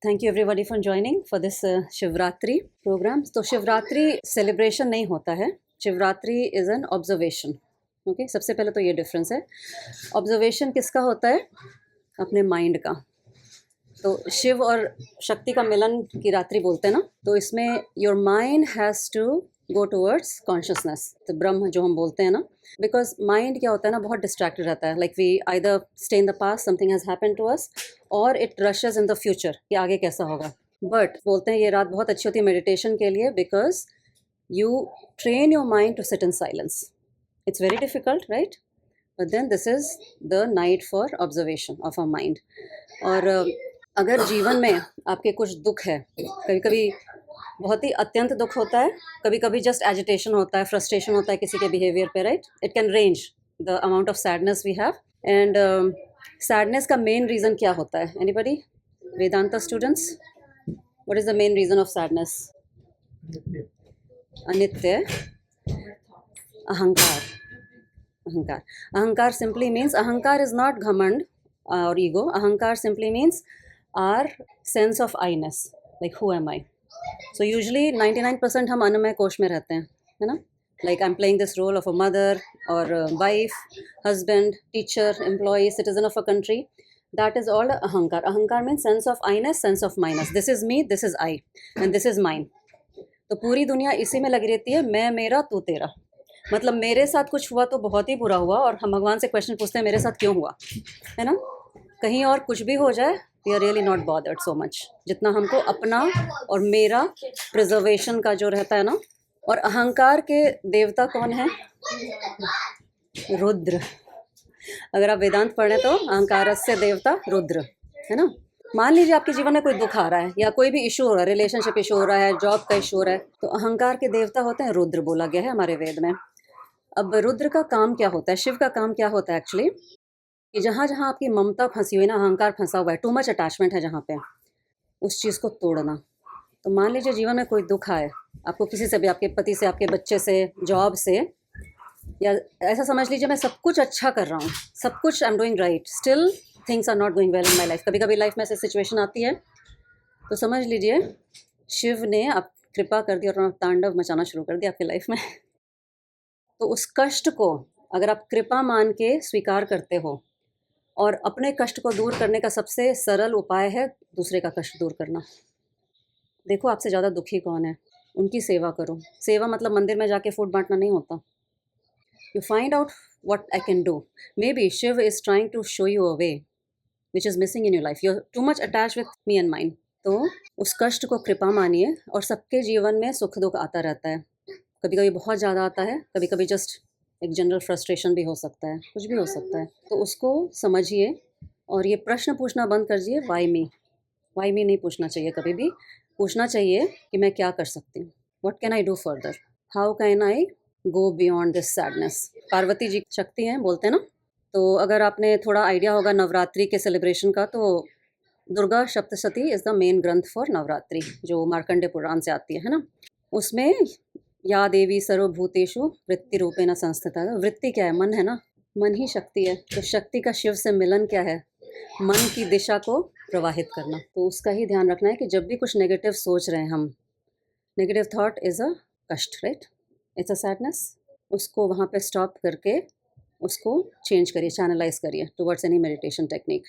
Thank you everybody for joining for this Shivratri program. तो Shivratri celebration नहीं होता है, Shivratri is an observation. Okay सबसे पहले तो ये डिफरेंस है. ऑब्जर्वेशन किसका होता है? अपने माइंड का. तो शिव और शक्ति का मिलन की रात्रि बोलते हैं ना, तो इसमें your mind has to go towards consciousness, तो ब्रह्म जो हम बोलते हैं ना, बिकॉज माइंड क्या होता है ना, बहुत डिस्ट्रैक्टेड रहता है. Like we either stay in the past, something has happened to us, और it rushes in the future कि आगे कैसा होगा. बट बोलते हैं ये रात बहुत अच्छी होती है मेडिटेशन के लिए, because you train your mind to sit in silence. It's very difficult, right? But then this is the night for observation of our mind. और अगर जीवन में आपके कुछ दुख है, कभी कभी बहुत ही अत्यंत दुख होता है, कभी कभी जस्ट एजिटेशन होता है, फ्रस्ट्रेशन होता है किसी के बिहेवियर पे, right? It can range the amount of sadness we have. And sadness का मेन रीज़न क्या होता है? Anybody? Vedanta students, what is the main reason of sadness? अनित्य, अहंकार. अहंकार. अहंकार simply means, अहंकार is not घमंड or ego. अहंकार simply means our sense of I-ness, like who am I. So usually 99% हम अन्नमय कोश में रहते हैं, है ना? Like I'm playing this role of a mother or a wife, husband, teacher, employee, citizen of a country. That is all अहंकार. अहंकार means sense of I-ness, sense of minus. This is me, this is I, and this is mine. तो पूरी दुनिया इसी में लगी रहती है, मैं मेरा तू तेरा. मतलब मेरे साथ कुछ हुआ तो बहुत ही बुरा हुआ, और हम भगवान से क्वेश्चन पूछते हैं मेरे साथ क्यों हुआ, है ना? कहीं और कुछ भी हो जाए, we are really not bothered so much, जितना हमको अपना और मेरा प्रिजर्वेशन का जो रहता है ना. और अहंकार के देवता कौन है? रुद्र. अगर आप वेदांत पढ़ें तो अहंकार से देवता रुद्र, है ना? मान लीजिए आपके जीवन में कोई दुख आ रहा है या कोई भी इशू हो रहा है, रिलेशनशिप इशू हो रहा है, जॉब का इशू हो रहा है, तो अहंकार के देवता होते हैं रुद्र, बोला गया है हमारे वेद में. अब रुद्र का काम क्या होता है, शिव का काम क्या होता है एक्चुअली, कि जहाँ जहाँ आपकी ममता फंसी हुई ना, अहंकार फंसा हुआ है, टू मच अटैचमेंट है जहाँ पे, उस चीज़ को तोड़ना. तो मान लीजिए जीवन में कोई दुख आए आपको, किसी से भी, आपके पति से, आपके बच्चे से, जॉब से, या ऐसा समझ लीजिए मैं सब कुछ अच्छा कर रहा हूँ, सब कुछ I am doing right, still things are not going well in my life. कभी कभी लाइफ में ऐसी सिचुएशन आती है, तो समझ लीजिए शिव ने आप कृपा कर दी और तांडव मचाना शुरू कर दिया आपकी लाइफ में. तो उस कष्ट को अगर आप कृपा मान के स्वीकार करते हो, और अपने कष्ट को दूर करने का सबसे सरल उपाय है दूसरे का कष्ट दूर करना. देखो आपसे ज़्यादा दुखी कौन है, उनकी सेवा करो. सेवा मतलब मंदिर में जाके फूड बांटना नहीं होता. You find out what I can do. Maybe Shiva is trying to show you a way which is missing in your life. You are too much attach with me and mind. तो उस कष्ट को कृपा मानिए. और सबके जीवन में सुख दुख आता रहता है, कभी कभी बहुत ज़्यादा आता है, कभी कभी जस्ट एक जनरल फ्रस्ट्रेशन भी हो सकता है, कुछ भी हो सकता है. तो उसको समझिए और ये प्रश्न पूछना बंद कर दिए, वाई मी. वाई मी नहीं पूछना चाहिए, कभी भी पूछना चाहिए कि मैं क्या कर सकती हूँ, what can I do further, how can I go beyond this sadness. Parvati ji शक्ति हैं बोलते हैं ना. तो अगर आपने थोड़ा आइडिया होगा नवरात्रि के सेलिब्रेशन का, तो Durga Saptashati is the main ग्रंथ फॉर नवरात्रि, जो मार्कंडे पुराण से आती है ना. उसमें या देवी सर्वभूतेषु वृत्ति रूपेण संस्थिता. वृत्ति क्या है? मन है ना, मन ही शक्ति है. तो शक्ति का शिव से मिलन क्या है? मन की दिशा को प्रवाहित करना. तो उसका ही ध्यान रखना है कि जब भी कुछ नेगेटिव सोच रहे हैं हम, नेगेटिव थॉट इज़ अ कष्ट, राइट, इट्स अ सैडनेस. उसको वहाँ पे स्टॉप करके उसको चेंज करिए, चैनलाइज करिए टुवर्ड्स एनी मेडिटेशन टेक्निक.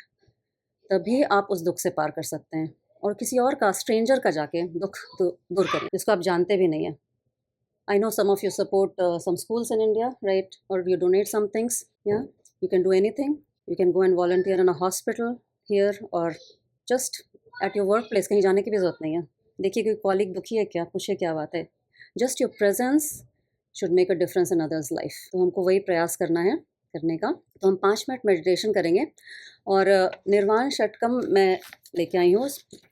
तभी आप उस दुख से पार कर सकते हैं. और किसी और का, स्ट्रेंजर का जाके दुख दूर करिए, जिसको आप जानते भी नहीं है. I know some of you support some schools in India, right? Or you donate some things. Yeah, you can do anything. You can go and volunteer in a hospital here, or just at your workplace. कहीं जाने की भी ज़रूरत नहीं है. देखिए कोई colleague दुखी है क्या, पूछिए क्या बात है. Just your presence should make a difference in others' life. तो हमको वही प्रयास करना है करने का. तो हम 5 मिनट मेडिटेशन करेंगे. और निर्वाण षटकम मैं लेके आई हूँ.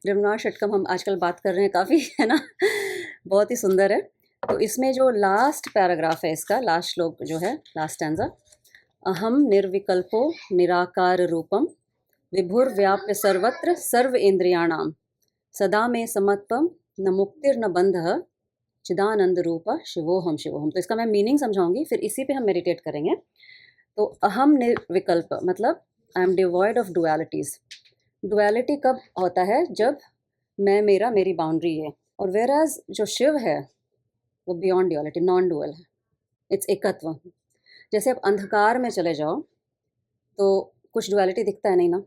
निर्वाण षटकम हम आजकल बात कर रहे हैं काफ़ी, है ना, बहुत ही सुंदर है. तो इसमें जो लास्ट पैराग्राफ है, इसका लास्ट श्लोक जो है, लास्ट स्टैंजा, अहम निर्विकल्पो निराकार रूपम विभुर्व्याप्य सर्वत्र सर्व इंद्रियाणाम सदा में समत्वम न मुक्तिर्न बंधः चिदानंद रूप शिवोहम शिवोहम. तो इसका मैं मीनिंग समझाऊंगी, फिर इसी पे हम मेडिटेट करेंगे. तो अहम निर्विकल्प मतलब I am devoid of dualities. Duality कब होता है? जब मैं मेरा मेरी बाउंड्री है। और वेयर एज जो शिव है वो बियॉन्ड ड्युअलिटी, नॉन डुअल है, इट्स एकत्व। जैसे आप अंधकार में चले जाओ तो कुछ डुअलिटी दिखता है नहीं ना,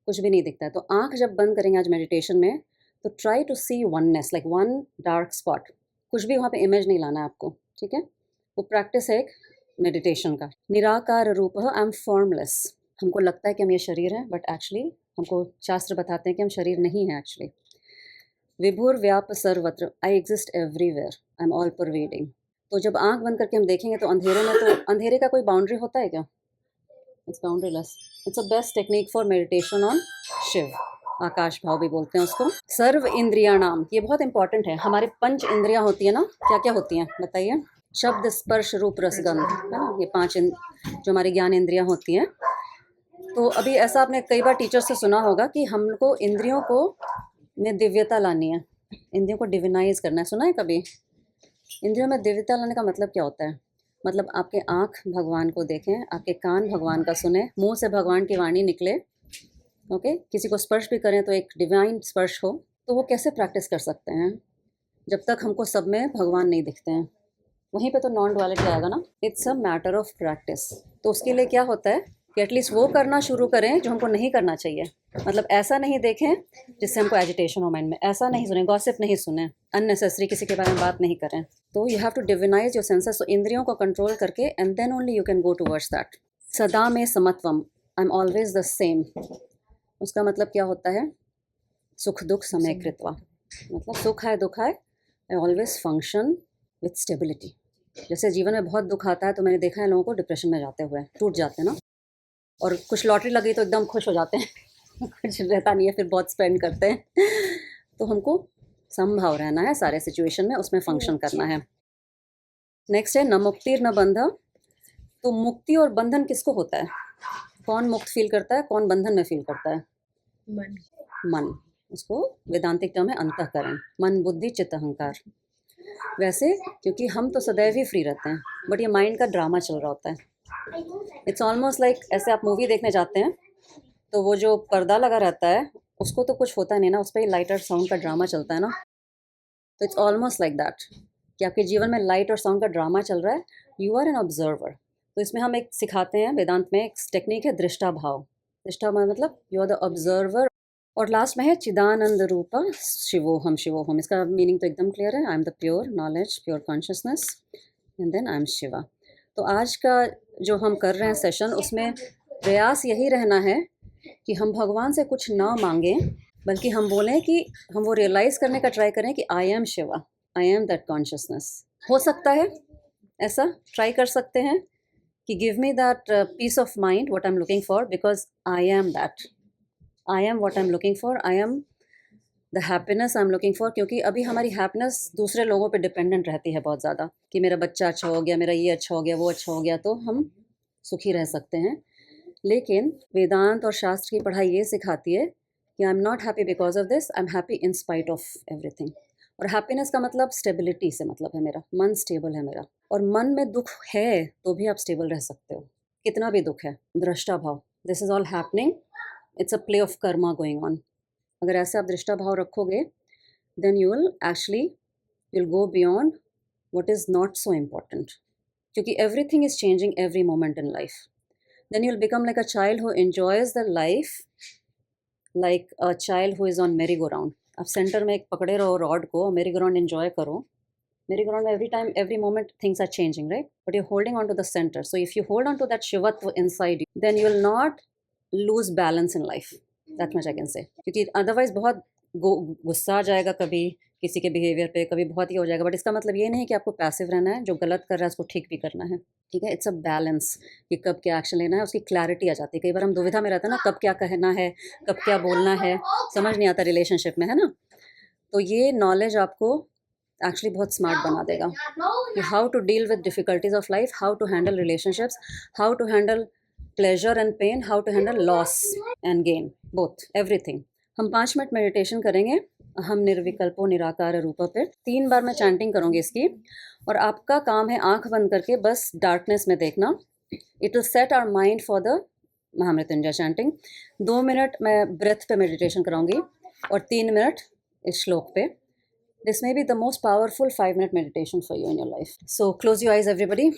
कुछ भी नहीं दिखता है। तो आंख जब बंद करेंगे आज मेडिटेशन में, तो try to see oneness, like one dark spot. कुछ भी वहाँ पे इमेज नहीं लाना है आपको, ठीक है। वो प्रैक्टिस है एक मेडिटेशन का। निराकार रूप आई एम फॉर्मलेस। हमको लगता है कि हम ये शरीर हैं, बट एक्चुअली हमको शास्त्र बताते हैं कि हम शरीर नहीं हैं एक्चुअली। विभुर व्याप सर्वत्र, I exist everywhere, I am all pervading. तो जब आंख बंद करके हम देखेंगे तो अंधेरे में, तो अंधेरे का कोई बाउंड्री होता है क्या? It's boundaryless. It's a best technique for meditation on Shiva. आकाश भाव भी बोलते हैं उसको। सर्व इंद्रियाणाम, ये बहुत इंपॉर्टेंट है। हमारे पंच इंद्रियां होती है ना, क्या क्या होती हैं बताइए? शब्द स्पर्श रूप रसगंध, है ना, ये पांच जो हमारी ज्ञान इंद्रियां होती हैं। तो अभी ऐसा आपने कई बार टीचर से सुना होगा कि हमको इंद्रियों को में दिव्यता लानी है, इंद्रियों को डिविनाइज करना है, सुना है कभी? इंद्रियों में दिव्यता लाने का मतलब क्या होता है? मतलब आपके आँख भगवान को देखें, आपके कान भगवान का सुने, मुंह से भगवान की वाणी निकले, ओके। किसी को स्पर्श भी करें तो एक डिवाइन स्पर्श हो। तो वो कैसे प्रैक्टिस कर सकते हैं जब तक हमको सब में भगवान नहीं दिखते हैं? वहीं पे तो नॉन डुअलिटी आएगा ना। It's a matter of practice. तो उसके लिए क्या होता है कि एटलीस्ट वो करना शुरू करें जो हमको नहीं करना चाहिए। मतलब ऐसा नहीं देखें जिससे हमको एजिटेशन हो माइंड में, ऐसा नहीं सुने, गॉसिप नहीं सुने, अननेसेसरी किसी के बारे में बात नहीं करें। तो you have to divinise your senses, तो इंद्रियों को कंट्रोल करके, and then only you can go towards that. सदा में समत्वम, I am always the same. उसका मतलब क्या होता है? सुख दुख समय कृत्वा, मतलब सुख है दुख है, I always function with stability. जैसे जीवन में बहुत दुख आता है तो मैंने देखा है लोगों को डिप्रेशन में जाते हुए, टूट जाते हैं ना। और कुछ लॉटरी लगी तो एकदम खुश हो जाते हैं कुछ रहता नहीं है, फिर बहुत स्पेंड करते हैं तो हमको समभाव रहना है सारे सिचुएशन में, उसमें फंक्शन करना है। नेक्स्ट है न मुक्ति न बंध। तो मुक्ति और बंधन किसको होता है? कौन मुक्त फील करता है, कौन बंधन में फील करता है? मन। मन। उसको वेदांतिक टर्म है अंतःकरण, मन बुद्धि चित्त अहंकार। वैसे क्योंकि हम तो सदैव ही फ्री रहते हैं, बट ये माइंड का ड्रामा चल रहा होता है। इट्स ऑलमोस्ट लाइक ऐसे आप मूवी देखने जाते हैं तो वो जो पर्दा लगा रहता है उसको तो कुछ होता नहीं ना, उस पर लाइट और साउंड का ड्रामा चलता है ना। तो इट्स ऑलमोस्ट लाइक दैट कि आपके जीवन में लाइट और साउंड का ड्रामा चल रहा है, यू आर एन ऑब्जर्वर। तो इसमें हम एक सिखाते हैं वेदांत में, एक टेक्निक है दृष्टा भाव। दृष्टा भाव मतलब यू आर द ऑब्जर्वर। और लास्ट में है चिदानंद रूपा शिवोहम शिवोहम। इसका मीनिंग तो एकदम क्लियर है, I am the pure knowledge, pure consciousness, and then I am Shiva. तो आज का जो हम कर रहे हैं सेशन, उसमें प्रयास यही रहना है कि हम भगवान से कुछ ना मांगें, बल्कि हम बोलें कि हम वो रियलाइज़ करने का ट्राई करें कि I am Shiva, I am that consciousness. हो सकता है ऐसा ट्राई कर सकते हैं कि give me that piece of mind what I am looking for, because I am that, I am what I am looking for, I am the happiness I am looking for. क्योंकि अभी हमारी happiness दूसरे लोगों पे dependent रहती है बहुत ज़्यादा, कि मेरा बच्चा अच्छा हो गया, मेरा ये अच्छा हो गया, वो अच्छा हो गया, तो हम सुखी रह सकते हैं। लेकिन वेदांत और शास्त्र की पढ़ाई ये सिखाती है कि I am not happy because of this, I am happy in spite of everything. और हैप्पीनेस का मतलब स्टेबिलिटी से मतलब है, मेरा मन स्टेबल है मेरा। और मन में दुख है तो भी आप स्टेबल रह सकते हो, कितना भी दुख है। दृष्टा भाव, this is all happening, it's a play of karma going on. अगर ऐसे आप दृष्टा भाव रखोगे, then you will actually will go beyond what is not so important, क्योंकि everything is changing every moment in life. Then you'll become like a child who enjoys the life like a child who is on merry go round. आप centre में एक पकड़े रहो rod को, मेरी ground enjoy करो। मेरी ग्राउंड में every time every moment things are changing, right, but you holding on to the centre. So if you hold on to that शिवत्व inside you, then you will not lose balance in life, that much I can say. क्योंकि otherwise बहुत गुस्सा आ जाएगा कभी किसी के behaviour पे, कभी बहुत ही हो जाएगा। बट इसका मतलब ये नहीं कि आपको पैसिव रहना है, जो गलत कर रहा है उसको ठीक भी करना है, ठीक है। इट्स अ बैलेंस कि कब क्या एक्शन लेना है, उसकी क्लैरिटी आ जाती है। कई बार हम दुविधा में रहते हैं ना, कब क्या कहना है, कब क्या बोलना है, समझ नहीं आता रिलेशनशिप में, है ना। तो ये नॉलेज आपको एक्चुअली बहुत स्मार्ट बना देगा कि how to deal with difficulties of life, how to handle relationships, how to handle pleasure and pain, how to handle loss and gain, both, everything. हम 5 मिनट मेडिटेशन करेंगे, हम निर्विकल्पो निराकार रूप पे 3 बार मैं चैंटिंग करूँगी इसकी। और आपका काम है आंख बंद करके बस डार्कनेस में देखना। It will set our mind for the Mahamrityunjaya chanting. 2 minute मैं ब्रेथ पे मेडिटेशन कराऊंगी और 3 मिनट इस श्लोक पे. This may be the most powerful 5-minute meditation for you in your life. So close your eyes, everybody.